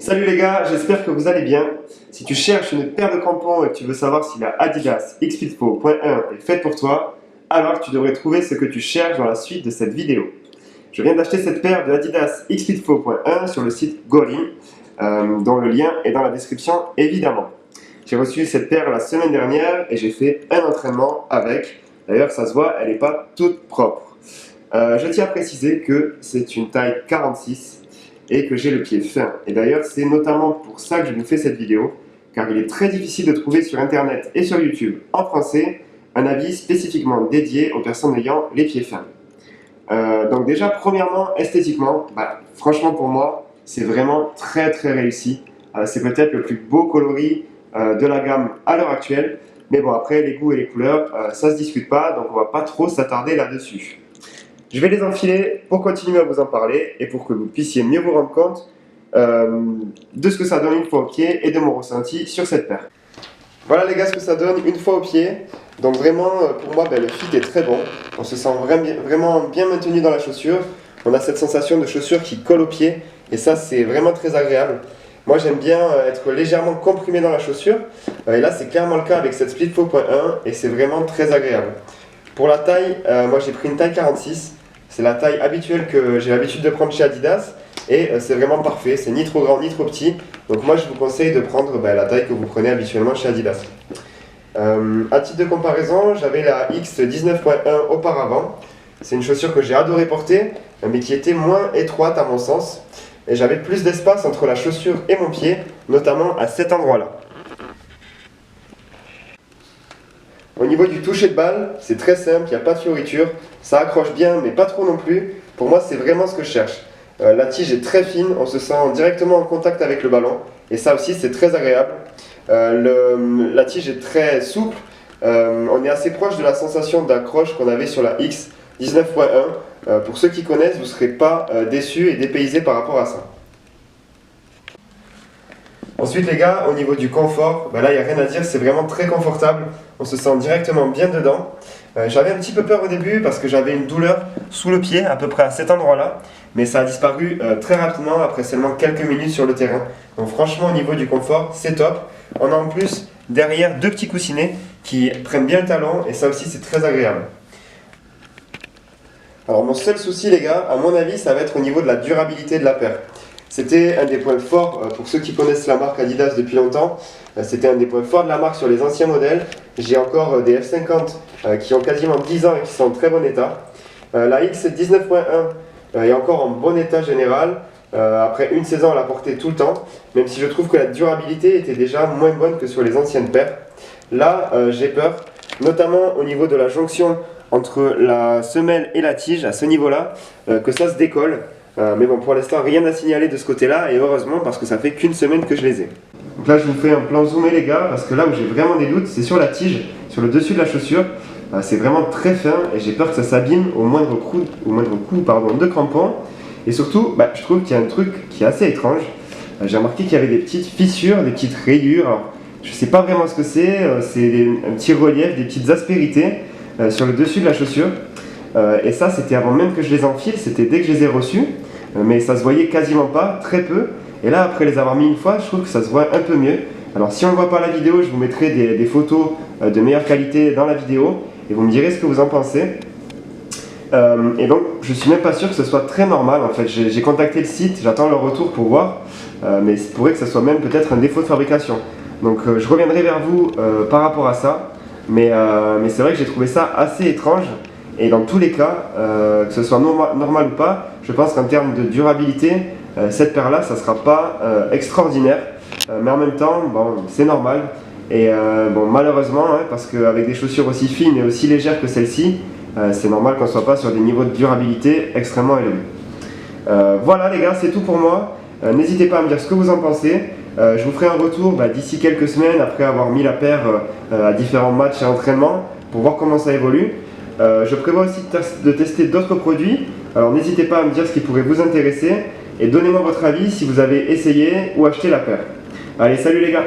Salut les gars, j'espère que vous allez bien. Si tu cherches une paire de crampons et que tu veux savoir si la Adidas X-Fit4.1 est faite pour toi, alors tu devrais trouver ce que tu cherches dans la suite de cette vidéo. Je viens d'acheter cette paire de Adidas X-Fit4.1 sur le site Gorin, dont le lien est dans la description évidemment. J'ai reçu cette paire la semaine dernière et j'ai fait un entraînement avec. D'ailleurs ça se voit, elle n'est pas toute propre. Je tiens à préciser que c'est une taille 46 et que j'ai le pied fin. Et d'ailleurs, c'est notamment pour ça que je vous fais cette vidéo, car il est très difficile de trouver sur internet et sur YouTube en français un avis spécifiquement dédié aux personnes ayant les pieds fins. Donc déjà, premièrement, esthétiquement, franchement pour moi, c'est vraiment très réussi. C'est peut-être le plus beau coloris de la gamme à l'heure actuelle, mais bon, après les goûts et les couleurs, ça se discute pas, donc on va pas trop s'attarder là-dessus. Je vais les enfiler pour continuer à vous en parler et pour que vous puissiez mieux vous rendre compte de ce que ça donne une fois au pied et de mon ressenti sur cette paire. Voilà les gars ce que ça donne une fois au pied. Donc vraiment pour moi le fit est très bon. On se sent vraiment bien maintenu dans la chaussure. On a cette sensation de chaussure qui colle au pied et ça c'est vraiment très agréable. Moi j'aime bien être légèrement comprimé dans la chaussure et là c'est clairement le cas avec cette Split 4.1 et c'est vraiment très agréable. Pour la taille, moi j'ai pris une taille 46. C'est la taille habituelle que j'ai l'habitude de prendre chez Adidas et c'est vraiment parfait, c'est ni trop grand ni trop petit. Donc moi je vous conseille de prendre la taille que vous prenez habituellement chez Adidas. À titre de comparaison, j'avais la X19.1 auparavant. C'est une chaussure que j'ai adoré porter, mais qui était moins étroite à mon sens. Et j'avais plus d'espace entre la chaussure et mon pied, notamment à cet endroit-là. Au niveau du toucher de balle, c'est très simple, il n'y a pas de fioriture, ça accroche bien mais pas trop non plus. Pour moi c'est vraiment ce que je cherche. La tige est très fine, on se sent directement en contact avec le ballon et ça aussi c'est très agréable. La tige est très souple, on est assez proche de la sensation d'accroche qu'on avait sur la X 19.1. Pour ceux qui connaissent, vous ne serez pas déçus et dépaysés par rapport à ça. Ensuite les gars, au niveau du confort, là il n'y a rien à dire, c'est vraiment très confortable, on se sent directement bien dedans. J'avais un petit peu peur au début parce que j'avais une douleur sous le pied, à peu près à cet endroit-là, mais ça a disparu très rapidement après seulement quelques minutes sur le terrain. Donc franchement au niveau du confort, c'est top. On a en plus derrière deux petits coussinets qui prennent bien le talon et ça aussi c'est très agréable. Alors mon seul souci les gars, à mon avis, ça va être au niveau de la durabilité de la paire. C'était un des points forts, pour ceux qui connaissent la marque Adidas depuis longtemps, c'était un des points forts de la marque sur les anciens modèles. J'ai encore des F50 qui ont quasiment 10 ans et qui sont en très bon état. La X 19.1 est encore en bon état général. Après une saison, elle a porté tout le temps, même si je trouve que la durabilité était déjà moins bonne que sur les anciennes paires. Là, j'ai peur, notamment au niveau de la jonction entre la semelle et la tige, à ce niveau-là, que ça se décolle. Mais bon, pour l'instant, rien à signaler de ce côté-là, et heureusement parce que ça fait qu'une semaine que je les ai. Donc là, je vous fais un plan zoomé, les gars, parce que là où j'ai vraiment des doutes, c'est sur la tige, sur le dessus de la chaussure. C'est vraiment très fin, et j'ai peur que ça s'abîme au moindre coup de crampon. Et surtout, je trouve qu'il y a un truc qui est assez étrange. J'ai remarqué qu'il y avait des petites fissures, des petites rayures. Alors, je ne sais pas vraiment ce que c'est un petit relief, des petites aspérités sur le dessus de la chaussure. Et ça c'était avant même que je les enfile, c'était dès que je les ai reçus, mais ça se voyait quasiment pas, très peu. Et là après les avoir mis une fois, je trouve que ça se voit un peu mieux. Alors si on ne voit pas la vidéo, je vous mettrai des photos de meilleure qualité dans la vidéo et vous me direz ce que vous en pensez. Et donc je suis même pas sûr que ce soit très normal en fait. J'ai contacté le site, j'attends leur retour pour voir, mais il pourrait que ce soit même peut-être un défaut de fabrication. Donc je reviendrai vers vous par rapport à ça, mais c'est vrai que j'ai trouvé ça assez étrange. Et dans tous les cas, que ce soit normal ou pas, je pense qu'en termes de durabilité, cette paire-là, ça ne sera pas extraordinaire. Mais en même temps, c'est normal. Et malheureusement, parce qu'avec des chaussures aussi fines et aussi légères que celle-ci, c'est normal qu'on ne soit pas sur des niveaux de durabilité extrêmement élevés. Voilà les gars, c'est tout pour moi. N'hésitez pas à me dire ce que vous en pensez. Je vous ferai un retour d'ici quelques semaines, après avoir mis la paire à différents matchs et entraînements, pour voir comment ça évolue. Je prévois aussi de tester d'autres produits, alors n'hésitez pas à me dire ce qui pourrait vous intéresser et donnez-moi votre avis si vous avez essayé ou acheté la paire. Allez, salut les gars!